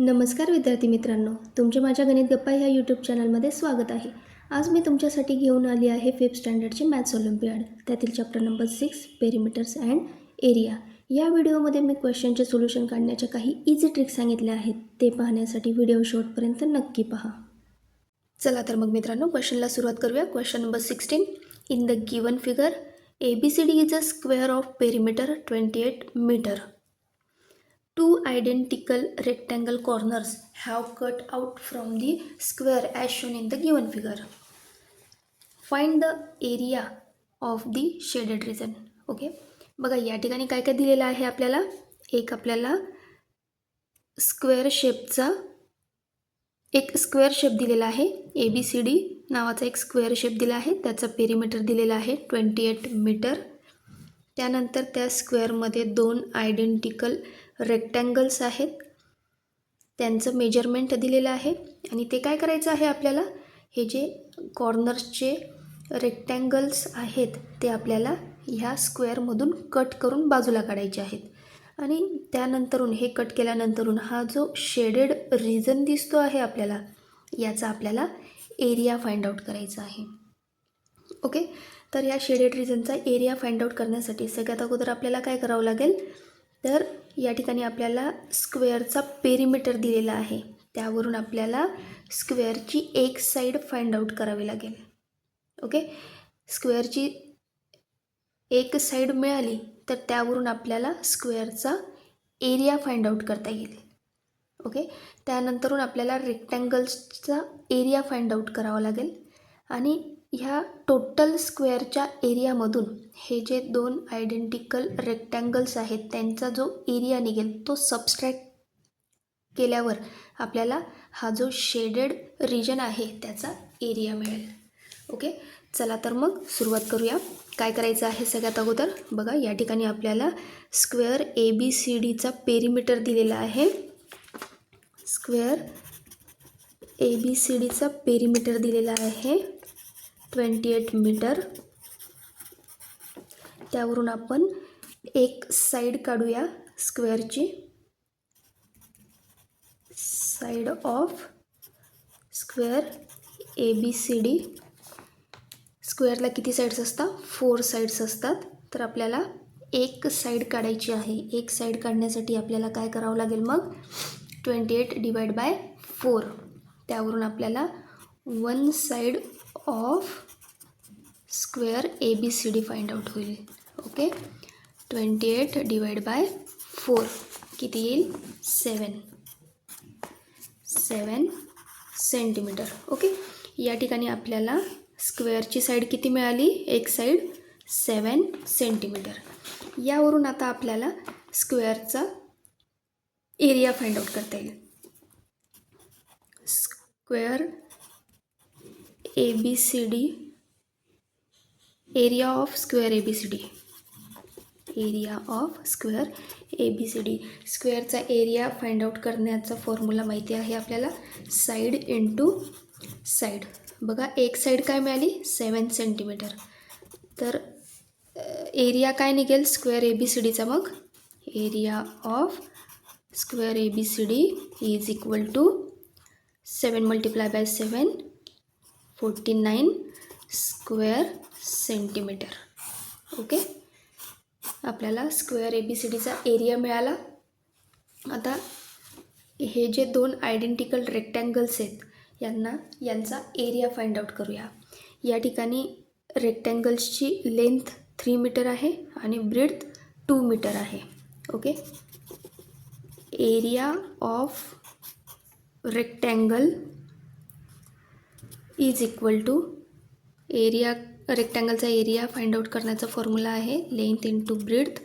नमस्कार विद्यार्थी मित्रांनो, तुमचे माझ्या गणित गप्पा ह्या यूट्यूब चॅनलमध्ये स्वागत आहे. आज मी तुमच्यासाठी घेऊन आली आहे 5th स्टँडर्डची मॅथ्स ऑलिम्पियाड, त्यातील चॅप्टर नंबर 6 पेरिमीटर्स अँड एरिया. या व्हिडिओमध्ये मी क्वेश्चनचे सोल्युशन काढण्याच्या काही इझी ट्रिक्स सांगितल्या आहेत. ते पाहण्यासाठी व्हिडिओ शेवटपर्यंत नक्की पहा. चला तर मग मित्रांनो, क्वेश्चनला सुरुवात करूया. Question number 16. In the given figure ABCD is a square of perimeter 28 metre. Two identical rectangle corners have cut out from the square as shown in the given figure. Find the area of the shaded region. Okay, बघा या ठिकाणी काय काय दिलेलं आहे आपल्याला. एक आपल्याला स्क्वेअर शेप दिलेला आहे. ABCD नावाचा एक स्क्वेअर शेप दिला आहे. त्याचा पेरिमीटर दिलेला आहे 28 मीटर. त्यानंतर त्या स्क्वेअरमध्ये दोन आयडेंटिकल रेक्टँगल्स आहेत, त्यांचं मेजरमेंट दिलेलं आहे. आणि ते काय करायचं आहे आपल्याला, हे जे कॉर्नर्सचे रेक्टँगल्स आहेत ते आपल्याला ह्या स्क्वेअरमधून कट करून बाजूला काढायचे आहेत. आणि त्यानंतरून हे कट केल्यानंतरून हा जो शेडेड रिजन दिसतो आहे आपल्याला, याचा आपल्याला एरिया फाइंड आउट करायचा आहे. ओके, तर या शेडेड रिजनचा एरिया फाइंड आउट करण्यासाठी सगळ्यात अगोदर आपल्याला काय करावं लागेल, तर या ठिकाणी आपल्याला स्क्वेअरचा पेरिमीटर दिलेला आहे. त्यावरून आपल्याला स्क्वेअरची एक साईड फाइंड आउट करावी लागेल. ओके, स्क्वेअरची एक साईड मिळाली तर त्यावरून आपल्याला स्क्वेअरचा एरिया फाइंड आउट करता येईल. ओके, त्यानंतरून आपल्याला रेक्टँगल्सचा एरिया फाइंड आउट करावा लागेल. आणि ह्या टोटल स्क्वेअरच्या एरियामधून हे जे दोन आयडेंटिकल रेक्टँगल्स आहेत त्यांचा जो एरिया निघेल तो सबस्ट्रॅक्ट केल्यावर आपल्याला हा जो शेडेड रिजन आहे त्याचा एरिया मिळेल. ओके, चला तर मग सुरुवात करूया. काय करायचं आहे सगळ्यात अगोदर, बघा या ठिकाणी आपल्याला स्क्वेअर ABCDचा पेरिमीटर दिलेला आहे. स्क्वेअर ABCDचा पेरिमीटर दिलेला आहे 28 मीटर. त्यावरून आपण एक साईड काढूया स्क्वेअरची. Side of square ABCD. स्क्वेअरला किती साईड्स असतात, 4 साईड्स असतात. तर आपल्याला एक साईड काढायची आहे. एक साईड काढण्यासाठी आपल्याला काय करावं लागेल मग, 28 डिवाइड बाय 4. त्यावरून आपल्याला 1 side of square ABCD find out होईल. ओके, 28 डिवाइड बाय 4 किती येईल, 7 सेंटीमीटर. ओके, या ठिकाणी आपल्याला स्क्वेअरची साईड किती मिळाली, एक साईड 7 सेंटीमीटर. यावरून आता आपल्याला स्क्वेअरचा एरिया फाइंड आउट करता येईल. Square ABCD, area of square ABCD. Area of square ABCD. स्क्वेअरचा एरिया फाइंड आउट करण्याचा फॉर्म्युला माहिती आहे आपल्याला, साईड इंटू साईड. बघा एक साईड काय मिळाली, 7 सेंटीमीटर. तर एरिया काय निघेल स्क्वेअर ABCDचा, मग area of square ABCD is equal to 7 multiply by 7 49 square centimetre. Okay, आपल्याला स्क्वेअर ABCDचा एरिया मिळाला. आता हे जे दोन आयडेंटिकल रेक्टँगल्स आहेत यांचा एरिया फाइंड आउट करूया. या ठिकाणी रेक्टँगल्सची लेंथ 3 मीटर आहे आणि ब्रेड्थ 2 मीटर आहे. Okay, area of rectangle is equal to area, रेक्टँगलचा एरिया फाइंड आउट करण्याचा फॉर्म्युला आहे लेंथ इंटू ब्रेड्थ.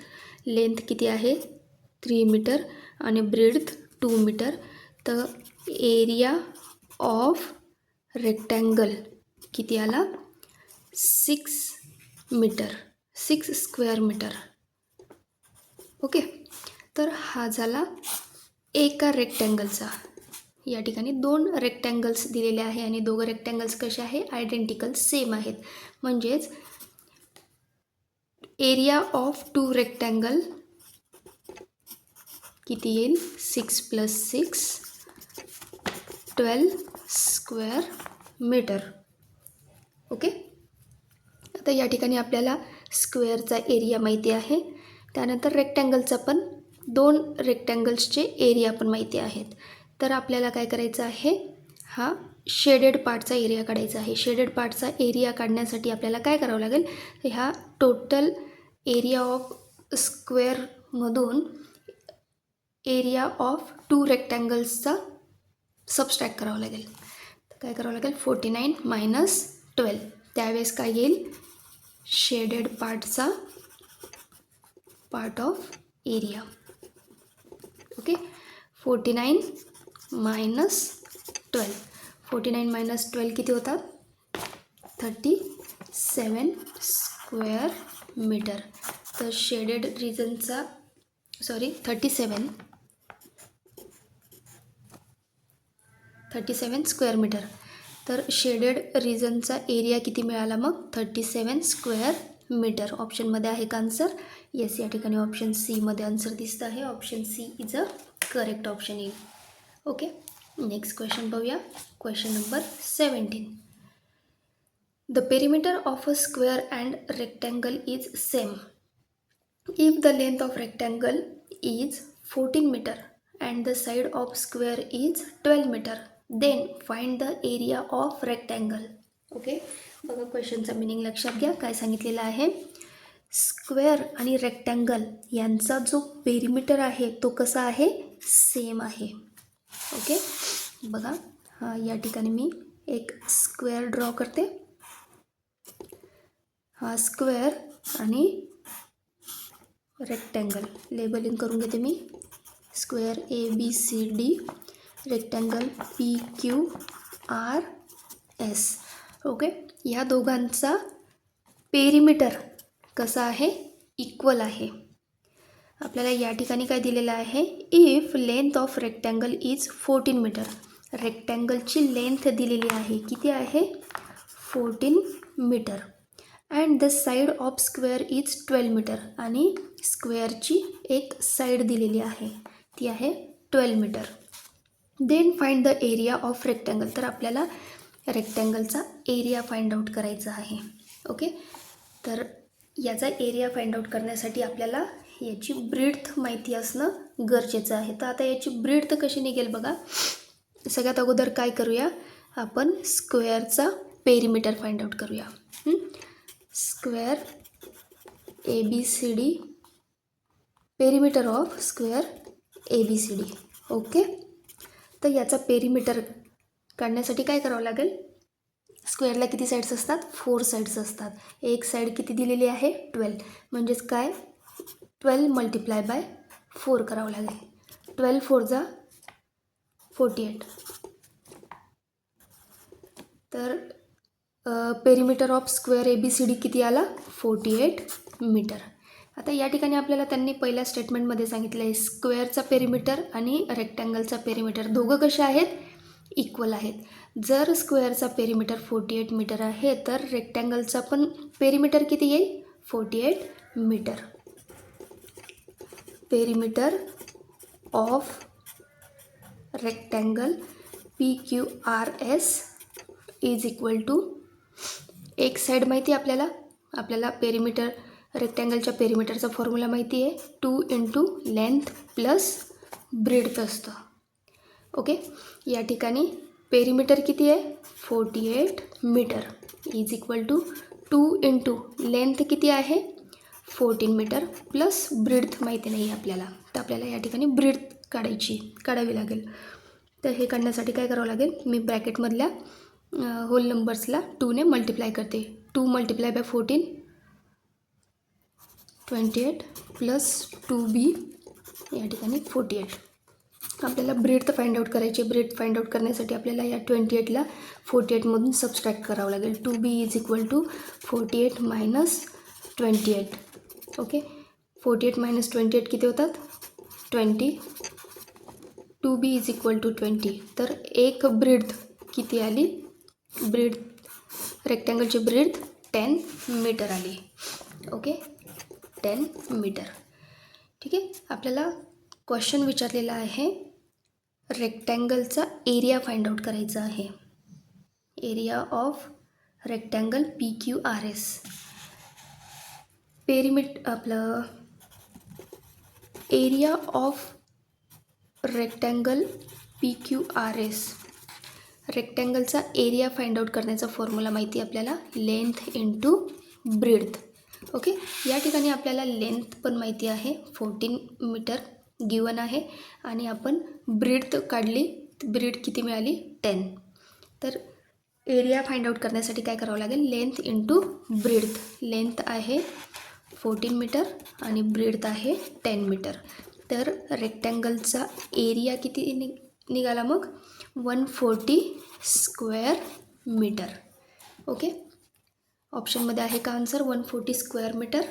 लेंथ किती आहे, 3 मीटर आणि ब्रेड्थ 2 मीटर. तर एरिया ऑफ रेक्टँगल किती आला, 6 मीटर, 6 स्क्वेअर मीटर. ओके, तर हा झाला एका रेक्टँगलचा. या ठिकाणी 2 रेक्टँगल्स दिलेले आहे आणि दोघं रेक्टँगल्स कसे आहे, आयडेंटिकल सेम आहेत. म्हणजेच एरिया ऑफ 2 रेक्टँगल किती येईल, 6 + 6 12 स्क्वेअर मीटर. ओके. आता या ठिकाणी आपल्याला स्क्वेअरचा एरिया माहिती आहे. त्यानंतर रेक्टँगलचा पण 2 रेक्टँगल्सचे एरिया पण माहिती आहेत. तर आपल्याला काय करायचं आहे, हा शेडेड पार्टचा एरिया काढायचा आहे. शेडेड पार्टचा एरिया काढण्यासाठी आपल्याला काय करावं लागेल, ह्या टोटल एरिया ऑफ स्क्वेअरमधून एरिया ऑफ 2 रेक्टँगल्सचा सबस्ट्रॅक्ट करावं लागेल. तर काय करावं लागेल, 49 मायनस 12. त्यावेळेस काय येईल, शेडेड पार्टचा part of area. Okay. 49 minus 12. 49 minus 12 किती होतात, 37 स्क्वेअर मीटर. तर शेडेड रिजनचा 37 स्क्वेअर मीटर. तर शेडेड रिजनचा एरिया किती मिळाला मग, 37 स्क्वेअर मीटर. ऑप्शनमध्ये आहे का आन्सर? येस, या ठिकाणी ऑप्शन सीमध्ये आन्सर दिसतं आहे. Option C is a correct option येईल. ओके. नेक्स्ट क्वेश्चन पाहूया. Question number 17. The perimeter of a square and rectangle is same if the length of rectangle is 14 meter and the side of square is 12 meter, then find the area of rectangle. Okay. बघा क्वेश्चनचा meaning लक्षात घ्या. काय सांगितलेलं आहे, square आणि rectangle यांचा जो perimeter आहे तो कसा आहे, सेम आहे. ओके. बघा या ठिकाणी मी एक स्क्वेअर ड्रॉ करते. हा स्क्वेअर आणि रेक्टँगल लेबलिंग करून घेते मी. Square ABCD, rectangle PQRS. Okay. या दोघांचा पेरिमीटर कसा आहे, इक्वल आहे. आपल्याला या ठिकाणी काय दिलेलं आहे, if length of rectangle is 14 metre. रेक्टँगलची लेंथ दिलेली आहे, किती आहे, 14 metre. And the side of square is 12 metre. आणि स्क्वेअरची एक साईड दिलेली आहे, ती आहे 12 metre. Then find the area of rectangle. तर आपल्याला रेक्टँगलचा एरिया फाइंड आउट करायचा आहे. ओके. तर याचा एरिया फाइंड आउट करण्यासाठी आपल्याला याची ब्रीड्थ माहिती असणं गरजेचं आहे. तर आता याची ब्रीड्थ कशी निघेल बघा. सगळ्यात अगोदर काय करूया, आपण स्क्वेअरचा पेरिमीटर फाइंड आउट करूया. Square ABCD, perimeter of square ABCD. Okay. तर याचा पेरिमीटर काढण्यासाठी काय करावं लागेल, स्क्वेअरला किती साईड्स असतात, 4 साईड्स असतात. एक साईड किती दिलेली आहे, 12. म्हणजेच काय, 12 मल्टिप्लाय बाय 4 करावं लागेल. 12 4 जा 48. तर पेरिमीटर ऑफ स्क्वेअर ABCD किती आला, 48 मीटर. आता या ठिकाणी आपल्याला त्यांनी पहिल्या स्टेटमेंटमध्ये सांगितलं आहे, स्क्वेअरचा पेरिमीटर आणि रेक्टँगलचा पेरिमीटर दोघं कसे आहेत, इक्वल आहेत. जर स्क्वेअरचा पेरिमीटर 48 मीटर आहे तर रेक्टँगलचा पण पेरिमीटर किती येईल, 48 metre. Perimeter of rectangle PQRS is equal to, एक साईड माहिती आहे आपल्याला पेरिमीटर, रेक्टँगलच्या पेरिमीटरचा फॉर्म्युला माहिती आहे, 2 × लेंथ प्लस ब्रेड्थ असतं. ओके. या ठिकाणी पेरिमीटर किती आहे, 48 metre is equal to 2 × length किती आहे, 14 मीटर प्लस ब्रेड्थ माहिती नाही आपल्याला. तर आपल्याला या ठिकाणी ब्रेड्थ काढावी लागेल. तर हे काढण्यासाठी काय करावं लागेल, मी ब्रॅकेटमधल्या होल नंबर्सला 2 ने मल्टिप्लाय करते. 2 मल्टिप्लाय बाय 14 28 प्लस 2b या ठिकाणी 48. आपल्याला ब्रेड्थ फाइंड आउट करायची. ब्रेड्थ फाइंड आउट करण्यासाठी आपल्याला या 28ला 48मधून सबस्ट्रॅक्ट करावं लागेल. 2b is equal to 48 minus 28. Okay. 48 minus 28 किती होतात, 20. 2b is equal to 20. तर एक ब्रेड्थ किती आली, ब्रेड्थ रेक्टँगलची ब्रेड्थ 10 मीटर आली. ओके. 10 मीटर. ठीक आहे. आपल्याला क्वेश्चन विचारलेला आहे, रेक्टँगलचा एरिया फाइंड आउट करायचा आहे. Area of rectangle PQRS. आपलं एरिया ऑफ रेक्टँगल PQRS. रेक्टँगलचा एरिया फाइंड आउट करण्याचा फॉर्म्युला माहिती आहे आपल्याला, लेंथ इंटू ब्रेड्थ. ओके, या ठिकाणी आपल्याला लेंथ पण माहिती आहे, 14 मीटर गिवन आहे आणि आपण ब्रेड्थ काढली, ब्रेड्थ किती मिळाली, 10. तर एरिया फाइंड आउट करण्यासाठी काय करावं लागेल, लेंथ इंटू ब्रेड्थ. लेंथ आहे 14 मीटर आणि ब्रेड्थ आहे 10 मीटर. तर रेक्टँगलचा एरिया किती निघाला मग, 140 स्क्वेअर मीटर. ओके, ऑप्शनमध्ये आहे का आन्सर 140 स्क्वेअर मीटर.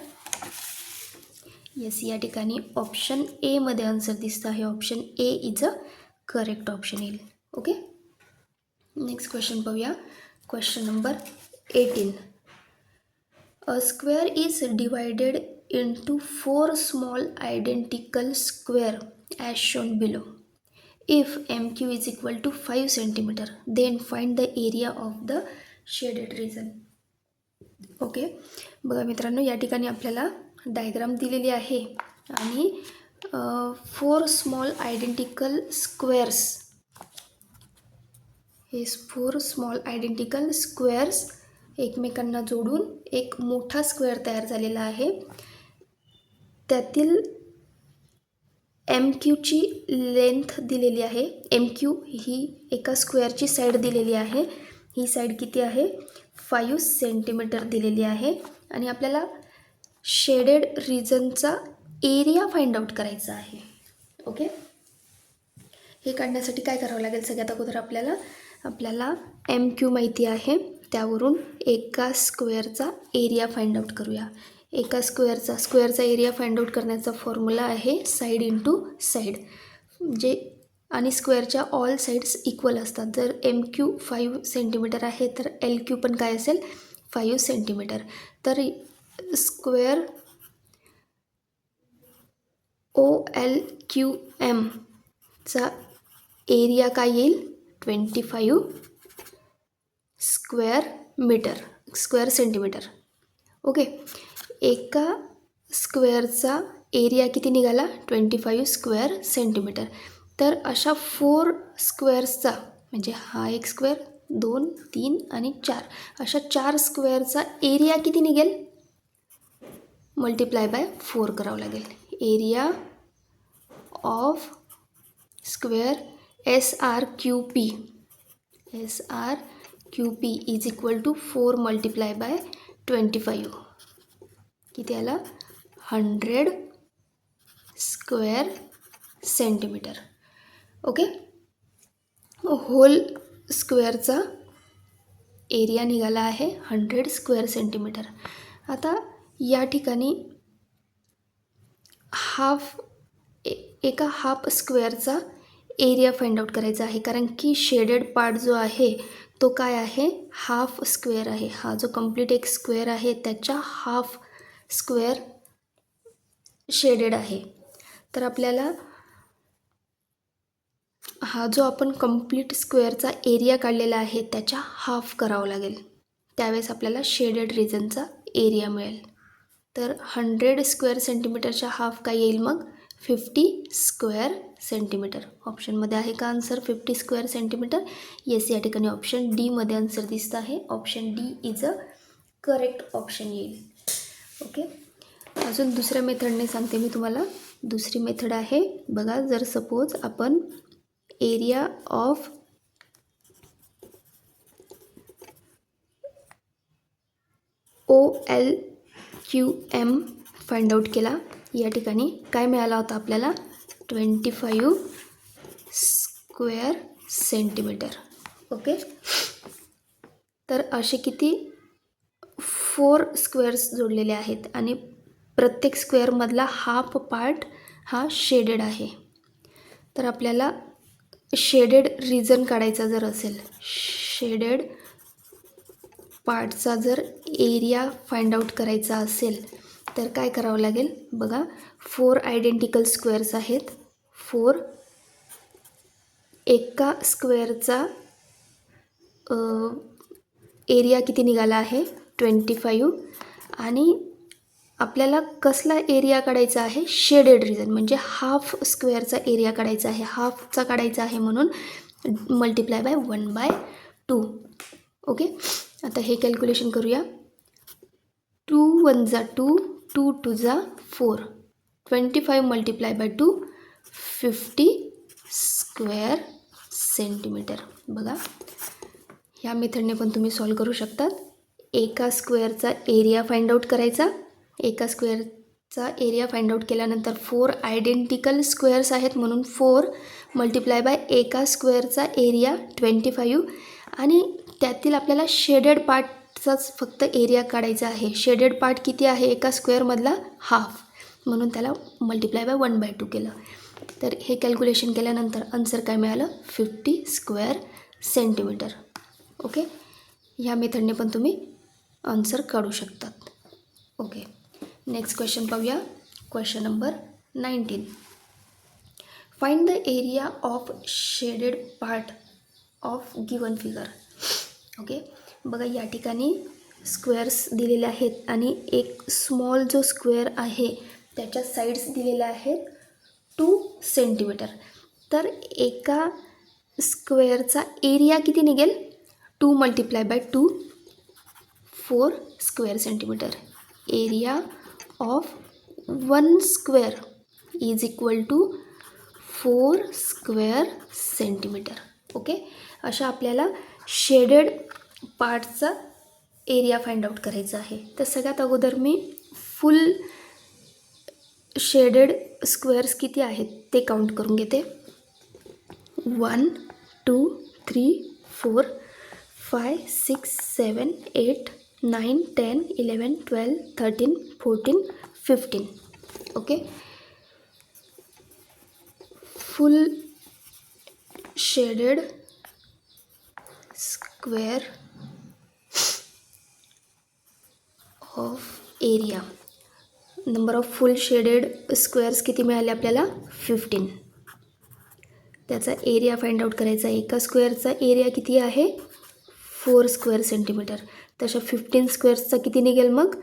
येस, या ठिकाणी ऑप्शन ए मध्ये आन्सर दिसतं आहे. Option A is a correct option येईल. ओके, नेक्स्ट क्वेश्चन पाहूया. Question number 18. A square is divided into 4 small identical square as shown below. If MQ is equal to 5 centimetre then find the area of the shaded region. Okay, बघा मित्रांनो, या ठिकाणी आपल्याला diagram दिलेली आहे आणि 4 small identical squares, हे 4 small identical squares एकमेकांना जोडून एक मोठा स्क्वेअर तयार झालेला आहे. त्यातील MQची लेंथ दिलेली आहे. MQ ही एका स्क्वेअरची साईड दिलेली आहे. ही साईड किती आहे, 5 सेंटीमीटर दिलेली आहे आणि आपल्याला शेडेड रिजनचा एरिया फाइंड आउट करायचा आहे. ओके, हे काढण्यासाठी काय करावं लागेल, सगळ्यात अगोदर आपल्याला MQ माहिती आहे, त्यावरून एका स्क्वेअरचा एरिया फाइंड आउट करूया. एका स्क्वेअरचा एरिया फाइंड आउट करण्याचा फॉर्म्युला आहे साईड इंटू साईड, जे आणि स्क्वेअरच्या ऑल साईड्स इक्वल असतात. जर MQ 5 सेंटीमीटर आहे तर LQ पण काय असेल, 5 सेंटीमीटर. तर स्क्वेअर OLQM चा एरिया काय येईल, 25 स्क्वेअर सेंटीमीटर. ओके, एका स्क्वेअरचा एरिया किती निघाला, 25 स्क्वेअर सेंटीमीटर. तर अशा 4 स्क्वेअर्सचा, म्हणजे हा एक स्क्वेअर, 2, 3 आणि 4, अशा 4 स्क्वेअरचा एरिया किती निघेल, मल्टिप्लाय बाय 4 करावं लागेल. Area of square SRQP is equal to 4 multiply by 25, किती आला, 100 स्क्वेअर सेंटीमीटर. ओके, होल स्क्वेअरचा एरिया निघाला आहे 100 स्क्वेअर सेंटीमीटर. आता या ठिकाणी एका हाफ स्क्वेअरचा एरिया फाइंड आउट करायचा आहे, कारण की शेडेड पार्ट जो आहे तो काय आहे, हाफ स्क्वेअर आहे. हा जो कंप्लीट एक स्क्वेअर आहे त्याच्या हाफ स्क्वेअर शेडेड आहे. तर आपल्याला हा जो आपण कंप्लीट स्क्वेअरचा एरिया काढलेला आहे त्याच्या हाफ करावं लागेल, त्यावेळेस आपल्याला शेडेड रिजनचा एरिया मिळेल. तर 100 स्क्वेअर सेंटीमीटरच्या हाफ काय येईल मग, 50 स्क्वेअर सेंटीमीटर. ऑप्शनमध्ये आहे का आन्सर 50 स्क्वेअर सेंटीमीटर. येस, या ठिकाणी ऑप्शन डी मध्ये आन्सर दिसतं आहे. Option D is a correct option येईल. ओके, अजून दुसऱ्या मेथडने सांगते मी तुम्हाला. दुसरी मेथड आहे बघा, जर सपोज आपण area of OLQM find out केला. या ठिकाणी काय मिळाला होता आपल्याला, 25 स्क्वेअर सेंटीमीटर. ओके, तर असे किती 4 स्क्वेअर्स जोडलेले आहेत आणि प्रत्येक स्क्वेअरमधला हाफ पार्ट हा शेडेड आहे. तर आपल्याला शेडेड रिजन काढायचा जर असेल, शेडेड पार्टचा जर एरिया फाइंड आउट करायचा असेल तर काय करावं लागेल बघा. 4 आयडेंटिकल स्क्वेअर्स आहेत. 4 एका स्क्वेअरचा एरिया किती निघाला आहे 25 आणि आपल्याला कसला एरिया काढायचा आहे शेडेड रिजन म्हणजे हाफ स्क्वेअरचा एरिया काढायचा आहे हाफचा काढायचा आहे म्हणून मल्टिप्लाय बाय 1/2 ओके. आता हे कॅल्क्युलेशन करूया. 2 1 जा 2 2 2 जा 4 25 मल्टिप्लाय बाय 2 50 स्क्वेअर सेंटीमीटर. बघा ह्या मेथडने पण तुम्ही सॉल्व करू शकतात. एका स्क्वेअरचा एरिया फाइंड आउट करायचा. एका स्क्वेअरचा एरिया फाइंड आउट केल्यानंतर 4 आयडेंटिकल स्क्वेअर्स आहेत म्हणून 4 मल्टिप्लाय बाय एका स्क्वेअरचा एरिया 25 आणि त्यातील आपल्याला शेडेड पार्टचाच फक्त एरिया काढायचा आहे. शेडेड पार्ट किती आहे एका स्क्वेअरमधला हाफ म्हणून त्याला मल्टिप्लाय बाय 1/2 केलं. तर हे कॅल्क्युलेशन केल्यानंतर आन्सर काय मिळालं 50 स्क्वेअर सेंटीमीटर. ओके. ह्या मेथडने पण तुम्ही आन्सर काढू शकतात. ओके. नेक्स्ट क्वेश्चन पाहूया. Question number 19. Find the area of shaded part of given figure. Okay. बघा या ठिकाणी स्क्वेअर्स दिलेले आहेत आणि एक स्मॉल जो स्क्वेअर आहे त्याच्या साईड्स दिलेल्या आहेत 2 सेंटीमीटर. तर एका स्क्वेअरचा एरिया किती निघेल 2 multiply by 2 4 square centimetre. Area of 1 square is equal to 4 square centimetre. Okay. अशा आपल्याला शेडेड पार्टचा एरिया फाइंड आउट करायचा आहे. तर सगळ्यात अगोदर मी फुल शेडेड स्क्वेअर्स किती आहेत ते काउंट करून घेते. 1 2 3 4 5 6 7 8 9 10 11 12 13 14 15. Okay. Full shaded square of area. Number of full shaded squares किती मिळाले आपल्याला 15. त्याचा एरिया फाइंड आउट करायचा. एका स्क्वेअरचा एरिया किती आहे 4 स्क्वेअर सेंटीमीटर. तशा 15 स्क्वेअर्सचा किती निघेल मग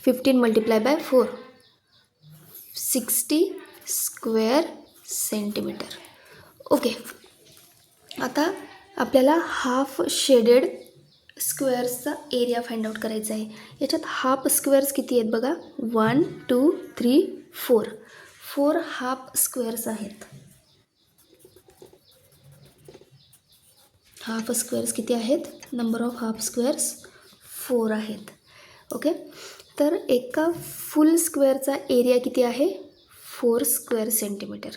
15 multiply by 4 60 square centimetre. Okay. आता आपल्याला हाफ शेडेड स्क्वेअर्सचा एरिया फाइंड आउट करायचा आहे. याच्यात हाफ स्क्वेअर्स किती आहेत बघा 1 2 3 4 4 हाफ स्क्वेअर्स आहेत. हाफ स्क्वेअर्स किती आहेत नंबर ऑफ हाफ स्क्वेअर्स 4 आहेत. ओके. तर एका फुल स्क्वेअरचा एरिया किती आहे 4 स्क्वेअर सेंटीमीटर.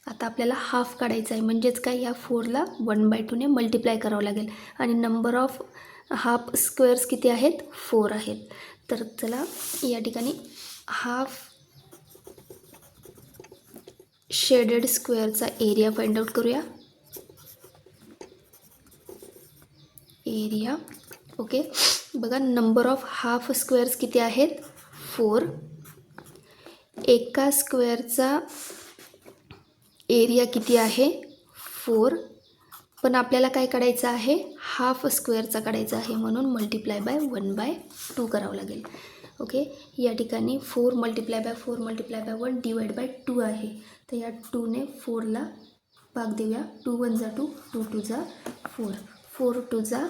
आता आपल्याला हाफ काढायचा आहे म्हणजेच काय या 4ला 1/2ने मल्टिप्लाय करावं लागेल आणि नंबर ऑफ हाफ स्क्वेअर्स किती आहेत 4 आहेत. तर चला या ठिकाणी हाफ शेडेड स्क्वेअरचा एरिया फाइंड आउट करूया. एरिया. ओके. बघा नंबर ऑफ हाफ स्क्वेअर्स किती आहेत 4. एका स्क्वेअरचा एरिया किती आहे 4 पण आपल्याला काय काढायचं आहे हाफ स्क्वेअरचा काढायचा आहे म्हणून मल्टिप्लाय बाय 1/2 करावं लागेल. ओके. या ठिकाणी 4 multiply by 4 multiply bye 1 divide by 2 आहे. तर या 2ने 4ला भाग देऊया. 2 1 जा 2 2 2 जा 4 4 2 जा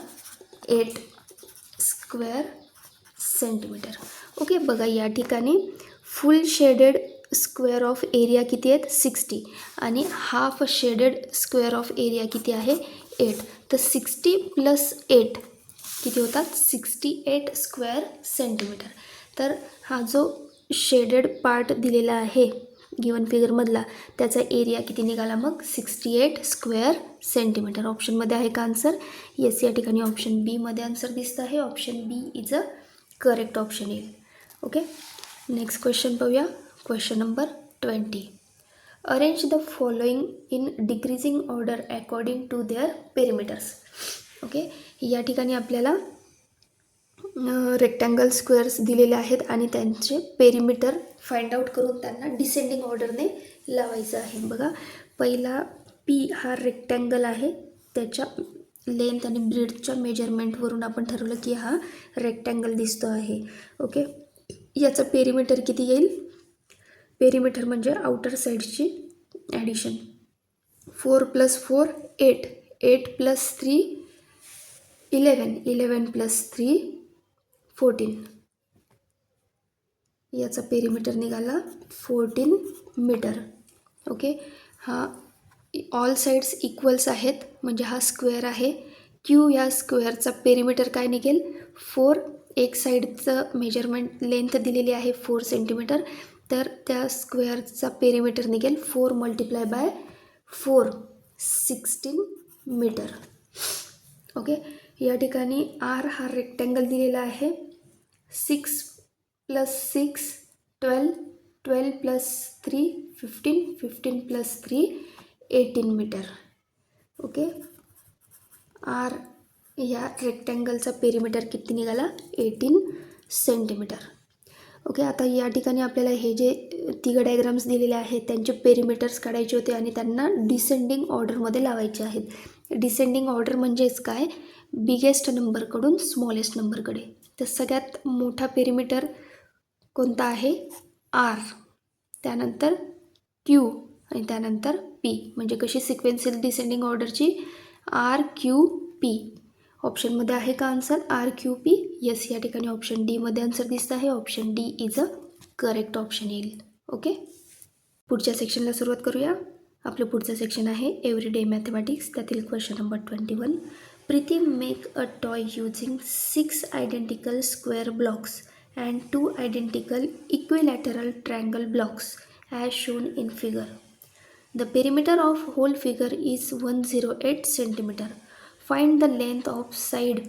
8 स्क्वेअर सेंटीमीटर. ओके. बघा या ठिकाणी फुल शेडेड स्क्वेअर ऑफ एरिया किती आहेत 60 आणि half shaded square of area किती आहे 8. तर 60 + 8 किती होतात 68 स्क्वेअर सेंटीमीटर. तर हा जो शेडेड पार्ट दिलेला आहे गिवन फिगरमधला त्याचा एरिया किती निघाला मग 68 स्क्वेअर सेंटीमीटर. ऑप्शनमध्ये आहे का आन्सर येस. या ठिकाणी ऑप्शन बीमध्ये आन्सर दिसतं आहे. Option B is a correct option येईल. ओके. नेक्स्ट क्वेश्चन पाहूया. Question number 20. Arrange the following in decreasing order according to their perimeters. Okay. या ठिकाणी आपल्याला रेक्टँगल स्क्वेअर्स दिलेले आहेत आणि त्यांचे पेरिमीटर फाइंड आउट करून त्यांना डिसेंडिंग ऑर्डरने लावायचं आहे. बघा पहिला पी हा रेक्टँगल आहे, त्याच्या लेंथ आणि ब्रेडच्या मेजरमेंटवरून आपण ठरवलं की हा रेक्टँगल दिसतो आहे. ओके, याचं पेरिमीटर किती येईल? पेरिमीटर म्हणजे आउटर साईडची ॲडिशन. 4 + 4 8, 8 + 3 11, 11 + 3 14. याचा पेरिमीटर निघाला 14 मीटर. ओके, हा ऑल साईड्स इक्वल्स आहेत म्हणजे हा स्क्वेअर आहे. क्यू या स्क्वेअरचा पेरिमीटर काय निघेल? 4. एक साईडचं मेजरमेंट लेंथ दिलेली आहे 4 सेंटीमीटर, तर त्या स्क्वेअरचा पेरिमीटर निघेल 4 × 4 16 मीटर. ओके, या ठिकाणी आर हा रेक्टँगल दिलेला आहे. 6 + 6 12, 12 + 3 15, 15 + 3 18 मीटर. ओके, आर या रेक्टँगलचा पेरिमीटर किती निघाला? 18 सेंटीमीटर. ओके, आता या ठिकाणी आपल्याला हे जे तिघ डायग्राम्स दिलेले आहेत त्यांचे पेरिमीटर्स काढायचे होते आणि त्यांना डिसेंडिंग ऑर्डरमध्ये लावायचे आहेत. डिसेंडिंग ऑर्डर म्हणजेच काय? बिगेस्ट नंबरकडून स्मॉलेस्ट नंबरकडे. तर सगळ्यात मोठा पेरिमीटर कोणता आहे? आर, त्यानंतर क्यू आणि त्यानंतर पी. म्हणजे कशी सिक्वेन्स डिसेंडिंग ऑर्डरची? R Q P. ऑप्शनमध्ये आहे का answer? R Q P. Yes, या ठिकाणी ऑप्शन डीमध्ये आन्सर दिसतं आहे. Option D is a correct option येईल. ओके, पुढच्या सेक्शनला सुरुवात करूया. आपलं पुढचं सेक्शन आहे एव्हरीडे मॅथमॅटिक्स. त्यातील question number 21. Preeti make a toy using 6 identical square blocks and 2 identical equilateral triangle blocks as shown in figure. The perimeter of whole figure is 108 cm. Find the length of side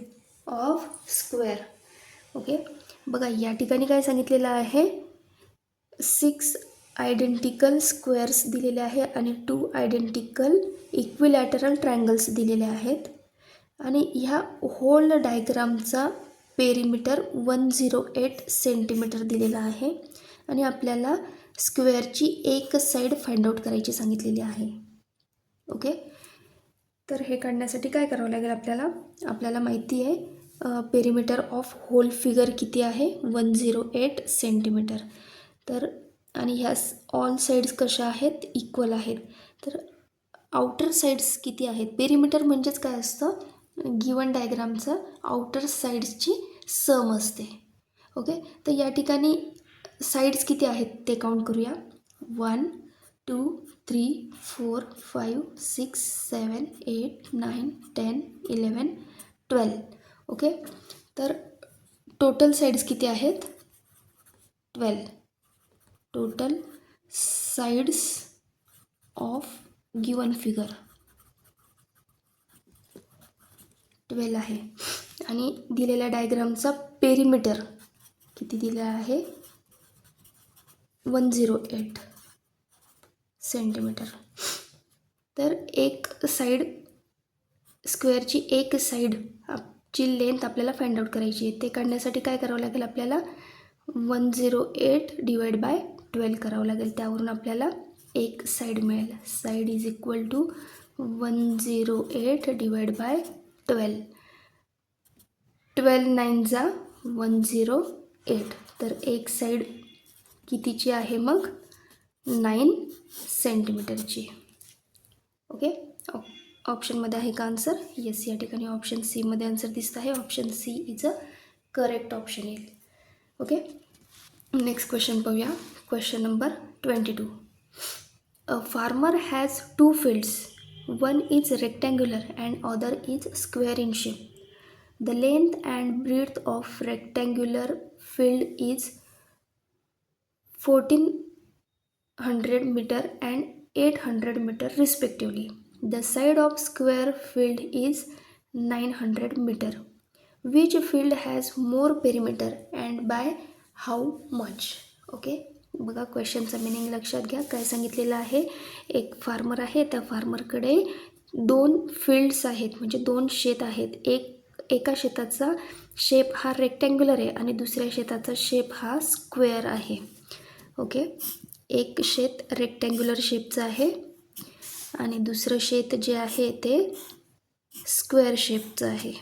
of square. Okay, बघा या ठिकाणी काय सांगितलेलं आहे? 6 identical squares दिलेले आहे आणि 2 identical equilateral triangles दिलेले आहेत आणि ह्या होल डायग्रामचा पेरिमीटर 108 सेंटीमीटर दिलेला आहे आणि आपल्याला स्क्वेअरची एक साईड फाइंड आउट करायची सांगितलेली आहे. ओके, तर हे काढण्यासाठी काय करावं लागेल आपल्याला? आपल्याला माहिती आहे पेरिमीटर ऑफ होल फिगर किती आहे? 108 सेंटीमीटर. तर आणि ह्या ऑल साईड्स कशा आहेत? इक्वल आहेत. तर आउटर साईड्स किती आहेत? पेरिमीटर म्हणजेच काय असतं? गिवन डायग्रामचं आउटर साईड्सची सम असते. ओके, तर या ठिकाणी साईड्स किती आहेत ते काउंट करूया. 1 2 3 4 5 6 7 8 9 10 11 12. ओके, तर टोटल साईड्स किती आहेत? 12. Total sides of given figure 12 आहे आणि दिलेल्या डायग्रामचा पेरिमीटर किती दिला आहे? 108 सेंटीमीटर. तर एक साईड स्क्वेअरची एक साईडची लेंथ आपल्याला फाइंड आउट करायची आहे. ते काढण्यासाठी काय करावं लागेल आपल्याला? 108 / 12 करावं लागेल. त्यावरून आपल्याला एक साईड मिळेल. Side is equal to 108 / 12. 12 9 जा 108. तर एक साईड कितीची आहे मग? 9 सेंटीमीटरची. ओके, ऑप्शनमध्ये आहे का आन्सर? येस, या ठिकाणी ऑप्शन सीमध्ये आन्सर दिसत आहे. Option C is a correct option येईल. ओके, नेक्स्ट क्वेश्चन पाहूया. Question number 22. A farmer has 2 fields. One is rectangular and other is square in shape. The length and breadth of rectangular field is 1400 meter and 800 meter respectively. The side of square field is 900 meter. Which field has more perimeter and by how much? Okay, बघा क्वेश्चनचं meaning लक्षात घ्या. काय सांगितलेलं आहे? एक farmer आहे, त्या फार्मरकडे 2 fields आहेत म्हणजे 2 शेत आहेत. एका शेताचा शेप हा रेक्टँग्युलर आहे आणि दुसऱ्या शेताचा शेप हा स्क्वेअर आहे. ओके, एक शेत रेक्टँग्युलर शेपचं आहे आणि दुसरं शेत जे आहे ते स्क्वेअर शेपचं आहे.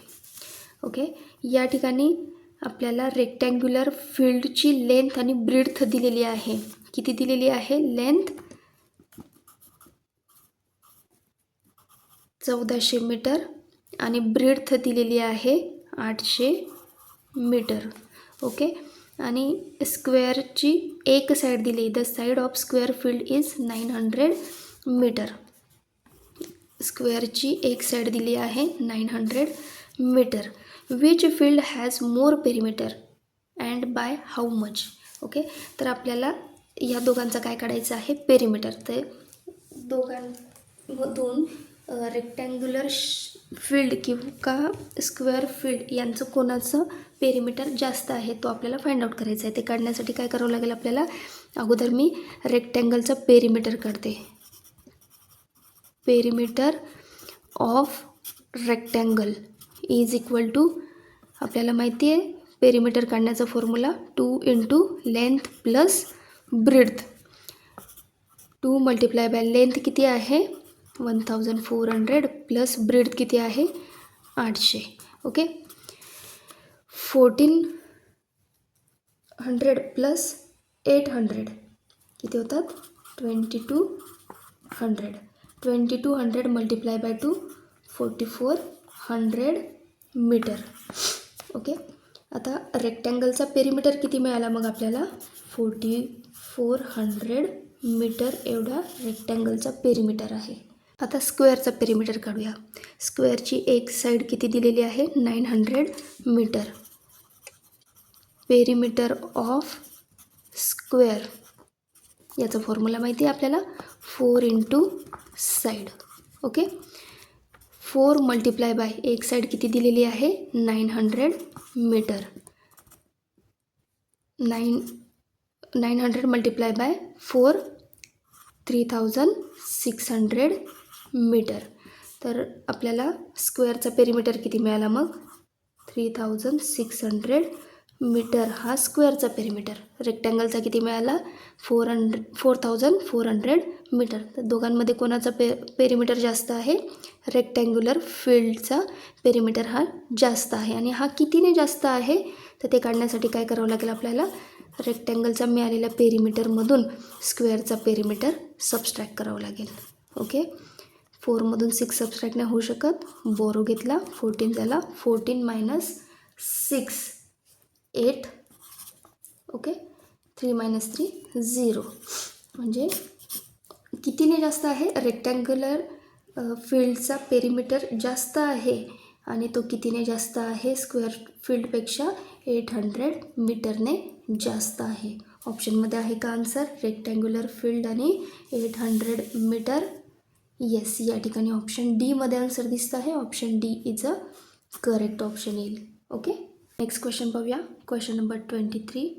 ओके, या ठिकाणी आपल्याला रेक्टँग्युलर फील्डची लेंथ आणि ब्रीड्थ दिलेली आहे. किती दिलेली आहे? लेंथ 1400 मीटर आणि ब्रीड्थ दिलेली आहे 800 मीटर. ओके, आणि स्क्वेअरची एक साईड दिली, the side of square field is 900 metre. स्क्वेअरची एक साईड दिली आहे 900 metre. Which field has more perimeter and by how much. Okay, तर आपल्याला या दोघांचं काय काढायचं आहे? पेरिमीटर. तर दोघांमधून रेक्टँग्युलर फील्ड किंवा स्क्वेअर फील्ड यांचं कोणाचं पेरिमीटर जास्त आहे तो आपल्याला फाइंड आउट करायचं आहे. ते काढण्यासाठी काय करावं लागेल आपल्याला? अगोदर मी रेक्टँगलचं पेरिमीटर काढते. Perimeter of rectangle is equal to, आपल्याला माहिती आहे पेरिमीटर काढण्याचा formula 2 into length plus breadth. 2 multiply by length किती आहे? 1400 प्लस ब्रीड्थ किती आहे? 800. ओके, 1400 प्लस 800 किती होतात? 2200. 2200 मल्टिप्लाय बाय 2 4400 मीटर. ओके, आता रेक्टँगलचा पेरिमीटर किती मिळाला मग आपल्याला? 4400 मीटर एवढा रेक्टँगलचा पेरिमीटर आहे. आता स्क्वेअरचा पेरिमीटर काढूया. स्क्वेअरची एक साईड किती दिलेली आहे? 900 मीटर. पेरिमीटर ऑफ स्क्वेअर याचा फॉर्म्युला माहिती आहे आपल्याला, 4 into side. Okay, 4 multiply bye एक साईड किती दिलेली आहे? 900 मीटर. 900 multiply by 4 3600 metre. तर आपल्याला स्क्वेअरचा पेरिमीटर किती मिळाला मग? 3600 मीटर हा स्क्वेअरचा पेरिमीटर. रेक्टँगलचा किती मिळाला? 4400 मीटर. तर दोघांमध्ये कोणाचा पेरिमीटर जास्त आहे? रेक्टँग्युलर फील्डचा पेरिमीटर हा जास्त आहे. आणि हा कितीने जास्त आहे तर ते काढण्यासाठी काय करावं लागेल आपल्याला? रेक्टँगलचा मिळालेल्या पेरिमीटरमधून स्क्वेअरचा पेरिमीटर सबस्ट्रॅक्ट करावं लागेल. ओके, 4मधून 6 सबस्ट्रॅक्ट नाही होऊ शकत. बोरो घेतला, 14 झाला. 14 मायनस 6 8. Okay, 3 minus 3 0. म्हणजे कितीने जास्त आहे? रेक्टँग्युलर फील्डचा पेरिमीटर जास्त आहे आणि तो कितीने जास्त आहे? स्क्वेअर फील्डपेक्षा 800 मीटरने जास्त आहे. ऑप्शनमध्ये आहे का आन्सर? रेक्टँग्युलर फील्ड आणि 800 मीटर. येस, या ठिकाणी ऑप्शन डीमध्ये आन्सर दिसतं आहे. Option D is a correct option येईल. ओके, नेक्स्ट क्वेश्चन पाहूया. Question number 23.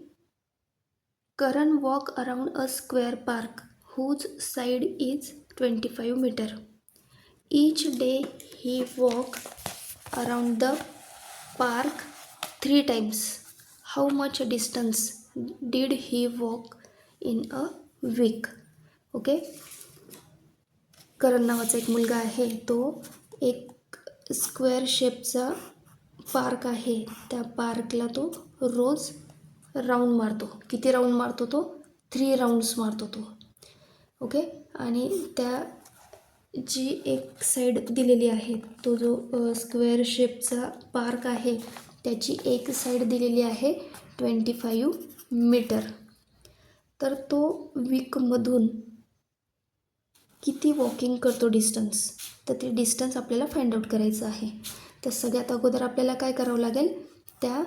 Karan walk around a square park whose side is 25 meter. Each day he walk around the park 3 times. How much distance did he walk in a week? Okay, Karan नावाचा एक मुलगा आहे. तो एक square शेपचा park आहे. त्या पार्कला तो रोज राऊंड मारतो. किती राऊंड मारतो तो? 3 राऊंड्स मारतो तो. ओके, आणि त्या जी एक साईड दिलेली आहे, तो जो स्क्वेअर शेपचा पार्क आहे त्याची एक साईड दिलेली आहे 25 मीटर. तर तो वीकमधून किती वॉकिंग करतो डिस्टन्स, तर ते डिस्टन्स आपल्याला फाइंड आउट करायचं आहे. तर सगळ्यात अगोदर आपल्याला काय करावं लागेल? त्या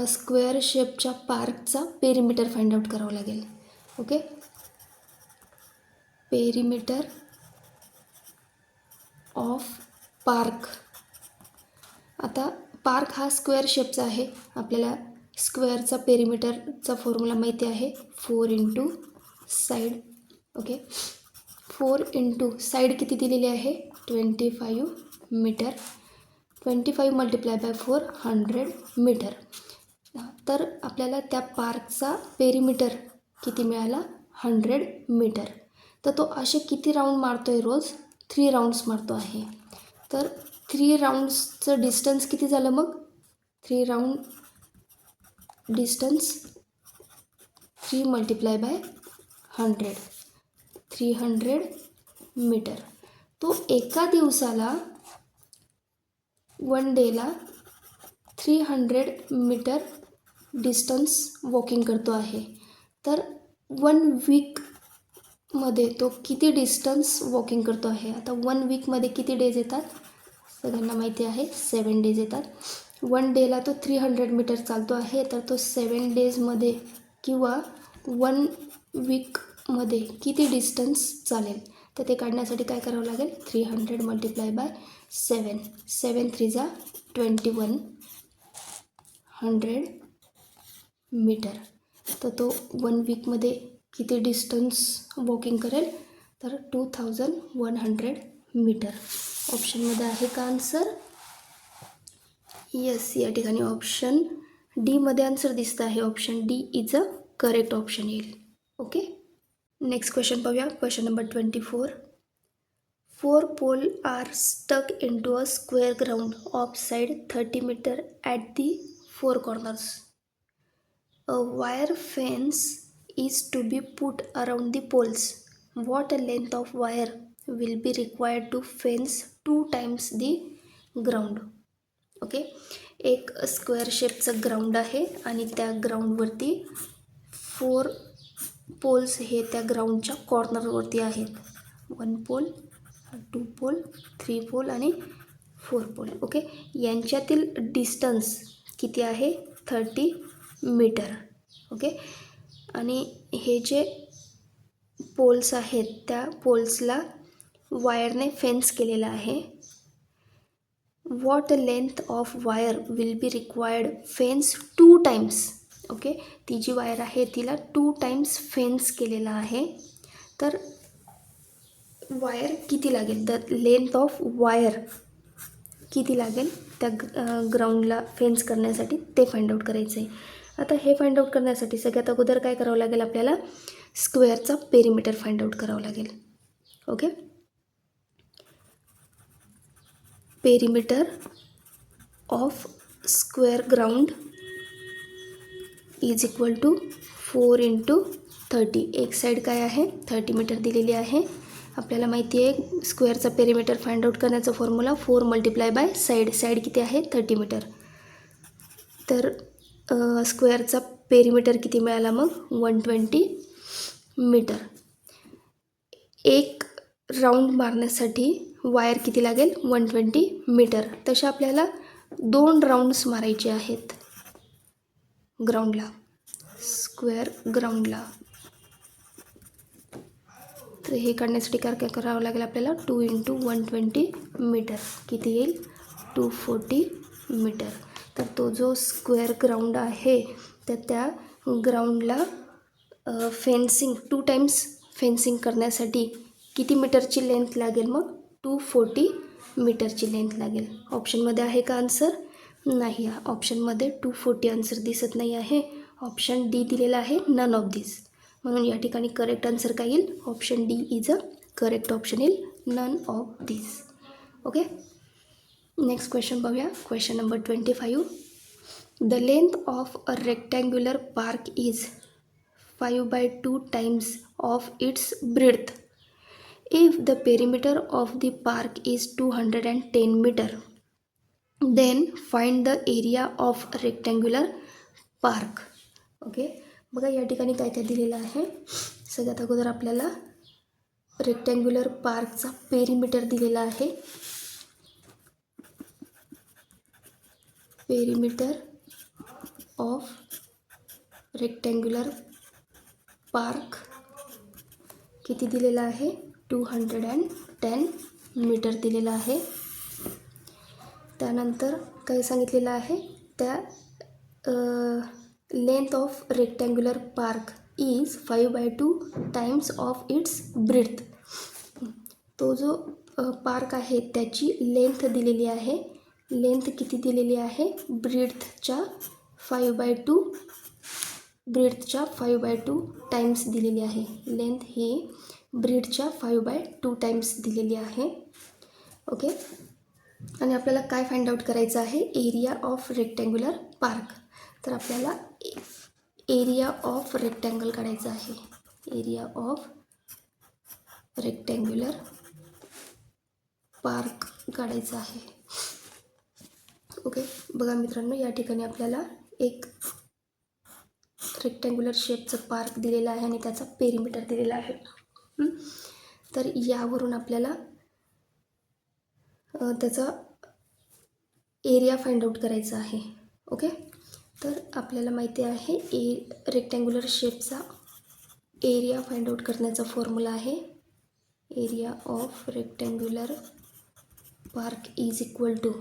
स्क्वेअर शेपच्या पार्कचा पेरिमीटर फाइंड आउट करावं लागेल. Okay, perimeter of park. आता पार्क हा स्क्वेअर शेपचा आहे. आपल्याला स्क्वेअरचा पेरिमीटरचा फॉर्म्युला माहिती आहे, 4 into side. Okay, 4 into side किती दिलेली आहे? 25 मीटर. 25 multiply by 4 100 metre. तर आपल्याला त्या पार्कचा पेरिमीटर किती मिळाला? 100 मीटर. तर तो असे किती राऊंड मारतो आहे रोज? 3 राऊंड्स मारतो आहे. तर 3 राऊंड्सचं डिस्टन्स किती झालं मग? 3 round distance 3 multiply by 100, 300 metre. तो एका दिवसाला 1 डेला 300 मीटर डिस्टन्स वॉकिंग करतो आहे. तर 1 वीकमध्ये तो किती डिस्टन्स वॉकिंग करतो आहे? आता 1 वीकमध्ये किती डेज येतात? सगळ्यांना माहिती आहे 7 डेज येतात. 1 डेला तो 300 मीटर चालतो आहे. तर तो 7 डेजमध्ये किंवा 1 वीकमध्ये किती डिस्टन्स चालेल? तर ते काढण्यासाठी काय करावं लागेल? 300 मल्टिप्लाय बाय 7, 7 3 जा 2100 मीटर. तर तो 1 वीकमध्ये किती डिस्टन्स वॉकिंग करेल? तर 2100 मीटर. ऑप्शनमध्ये आहे का आन्सर? येस, या ठिकाणी ऑप्शन डीमध्ये आन्सर दिसतं आहे. Option D is a correct option येईल. ओके, नेक्स्ट क्वेश्चन पाहूया. Question number 24. 4 pole are stuck into a square ground of side 30 meter at the 4 corners. A wire fence is to be put around the poles. What length of wire will be required to fence 2 times the ground? Okay, एक square शेपचं ground आहे आणि त्या ग्राउंडवरती 4 poles हे त्या ग्राउंडच्या कॉर्नरवरती आहेत. 1 pole, 2 pole, 3 pole आणि 4 पोल. ओके, यांच्यातील डिस्टन्स किती आहे? 30 मीटर. ओके, आणि हे जे पोल्स आहेत त्या पोल्सला वायरने फेन्स केलेलं आहे. What length of wire will be required fence 2 times. Okay, ती जी वायर आहे तिला 2 टाइम्स फेन्स केलेला आहे. तर वायर किती लागेल? द लेंथ ऑफ वायर किती लागेल त्या ग्राउंडला फेन्स करण्यासाठी ते फाइंड आउट करायचं आहे. आता हे फाइंड आउट करण्यासाठी सगळ्यात अगोदर काय करावं लागेल? आपल्याला स्क्वेअरचा पेरिमीटर फाइंड आउट करावं लागेल. Okay, perimeter of square ground is equal to 4 × 30. एक साईड काय आहे? 30 मीटर दिलेली आहे. आपल्याला माहिती आहे स्क्वेअरचा पेरिमीटर फाइंड आउट करण्याचा formula 4 multiply by side. Side किती आहे? 30 मीटर. तर स्क्वेअरचा पेरिमीटर किती मिळाला मग? 120 मीटर. एक राऊंड मारण्यासाठी वायर किती लागेल? 120 मीटर. तसे आपल्याला 2 राऊंड्स मारायचे आहेत ग्राउंडला, स्क्वेअर ग्राउंडला. तर हे काढण्यासाठी काय करावं लागेल आपल्याला? 2 × 120 मीटर किती येईल? 240 मीटर. तर तो जो स्क्वेअर ग्राउंड आहे तर त्या ग्राउंडला फेन्सिंग 2 टाइम्स फेन्सिंग करण्यासाठी किती मीटरची लेंथ लागेल मग? 240 मीटरची लेंथ लागेल. ऑप्शनमध्ये आहे का आन्सर? नाही, ऑप्शनमध्ये 240 आन्सर दिसत नाही आहे. ऑप्शन डी दिलेला आहे, नन ऑफ दिस. म्हणून या ठिकाणी करेक्ट आन्सर काय येईल? Option D is a correct option येईल, none of this. Okay, next question पाहूया. Question number 25. The length of a rectangular park is 5/2 times of its breadth. If the perimeter of the park is 210 meter, then find the area of rectangular park. Okay, बघा या ठिकाणी काय काय दिलेलं आहे. सगळ्यात अगोदर आपल्याला रेक्टँग्युलर पार्कचा पेरिमीटर दिलेला आहे. पेरिमीटर ऑफ रेक्टँग्युलर पार्क किती दिलेला आहे? 210 मीटर दिलेला आहे. त्यानंतर काय सांगितलेलं आहे? त्या length of rectangular park is 5/2 times of its breath. तो जो पार्क आहे त्याची लेंथ दिलेली आहे. लेंथ किती दिलेली आहे? ब्रेथच्या 5/2 टाइम्स दिलेली आहे. लेंथ ही ब्रीडच्या 5/2 टाइम्स दिलेली आहे. ओके. आणि आपल्याला काय फाइंड आउट करायचं आहे, एरिया ऑफ रेक्टँग्युलर पार्क. तर आपल्याला एरिया ऑफ रेक्टँगल काढायचं आहे. एरिया ऑफ रेक्टँग्युलर पार्क काढायचं आहे. ओके. बघा मित्रांनो, या ठिकाणी आपल्याला एक रेक्टँग्युलर शेपचं पार्क दिलेलं आहे आणि त्याचा पेरिमीटर दिलेला आहे. तर यावरून आपल्याला त्याचा एरिया फाइंड आउट करायचा आहे. ओके. तर आपल्याला माहिती आहे रेक्टँग्युलर शेपचा एरिया फाइंड आउट करण्याचा फॉर्म्युला आहे, area of rectangular park is equal to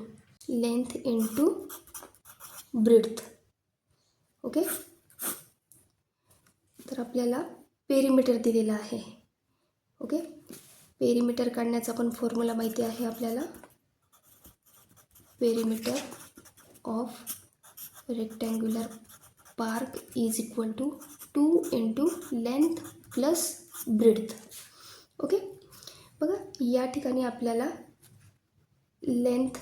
length into breadth. Okay. तर आपल्याला पेरिमीटर दिलेला आहे. ओके. पेरिमीटर काढण्याचा पण फॉर्म्युला माहिती आहे आपल्याला, perimeter of rectangular park is equal to 2 into length plus breadth. Okay. बघा, या ठिकाणी आपल्याला लेंथ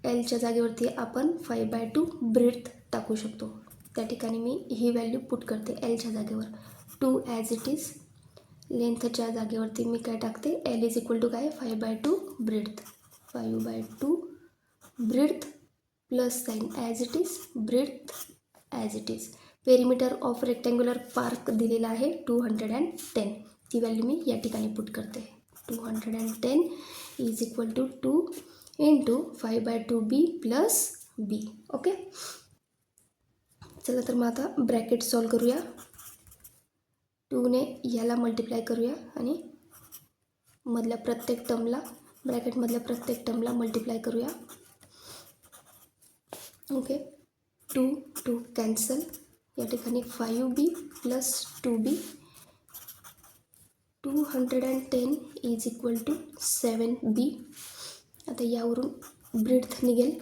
एलच्या जागेवरती आपण 5/2 ब्रीड्थ टाकू शकतो. त्या ठिकाणी मी ही व्हॅल्यू पुट करते एलच्या जागेवर 2 ॲज इट इज. लेंथच्या जागेवरती मी काय टाकते, एल इज इक्वल टू काय, 5/2 breadth. 5/2 breadth plus sign as it is, breadth as it is. Perimeter of rectangular park दिलेला आहे 210. ती व्हॅल्यू मी या ठिकाणी पुट करते. 210 is equal to 2 into 5/2 B plus B. Okay. चला तर मग आता ब्रॅकेट सॉल्व करूया. 2ने याला मल्टिप्लाय करूया आणि मधल्या प्रत्येक टर्मला, ब्रॅकेटमधल्या प्रत्येक टर्मला मल्टिप्लाय करूया. ओके. 2 कॅन्सल. या ठिकाणी 5b plus 2b. 210 is equal to 7b. आता यावरून ब्रीड्थ निघेल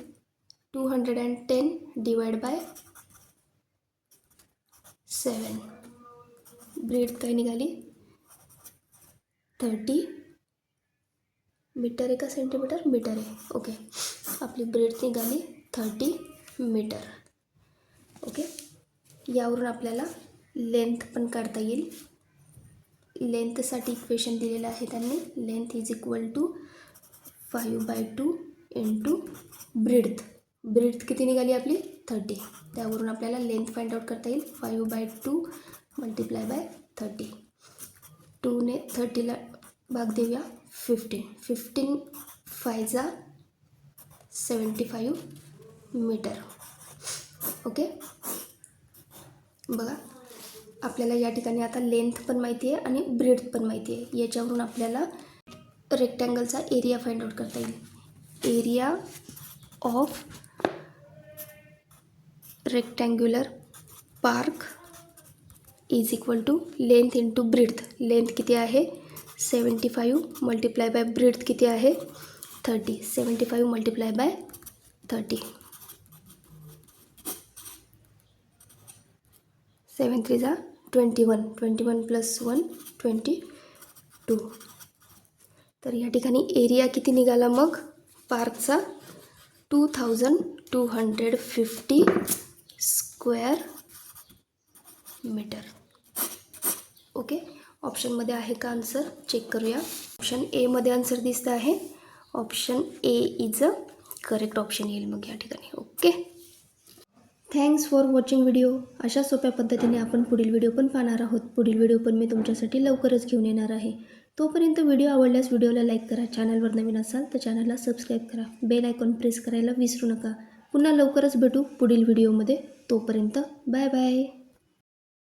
210 डिवाइड बाय 7. ब्रीड्थ काय निघाली, 30 मीटर आहे का सेंटीमीटर, मीटर आहे. ओके. आपली ब्रीड्थ निघाली 30 मीटर. ओके. यावरून आपल्याला लेंथ पण काढता येईल. लेंथसाठी इक्वेशन दिलेलं आहे त्यांनी, length is equal to 5/2 into breadth. Breadth किती निघाली आपली, 30. त्यावरून आपल्याला लेंथ फाइंड आउट करता येईल, 5/2 मल्टिप्लाय बाय 30. 2ने 30ला भाग देऊया, 15 5 75 मीटर. ओके. बघा, आपल्याला या ठिकाणी आता लेंथ पण माहिती आहे आणि ब्रीड्थ पण माहिती आहे. याच्यावरून आपल्याला रेक्टँगलचा एरिया फाइंड आउट करता येईल. Area of rectangular park is equal to length into breadth. Length किती आहे, 75 मल्टिप्लाय बाय ब्रीड्थ किती आहे, 30. 75 मल्टिप्लाय बाय 30. 7 3 जा 21. 21 प्लस 1 22. तर या ठिकाणी एरिया किती निघाला मग पार्कचा, 2250 स्क्वेअर मीटर. ओके. ऑप्शनमध्ये आहे का आन्सर, चेक करूया. ऑप्शन एमध्ये आन्सर दिसतं आहे. Option A is a correct option येईल मग या ठिकाणी. Okay. Thanks for watching video. अशा सोप्या पद्धतीने आपण पुढील व्हिडिओ पण पाहणार आहोत. पुढील व्हिडिओ पण मी तुमच्यासाठी लवकरच घेऊन येणार आहे. तोपर्यंत व्हिडिओ आवडल्यास व्हिडिओला लाईक करा. चॅनलवर नवीन असाल तर चॅनलला सबस्क्राईब करा. बेल आयकॉन प्रेस करायला विसरू नका. पुन्हा लवकरच भेटू पुढील व्हिडिओमध्ये. तोपर्यंत बाय बाय.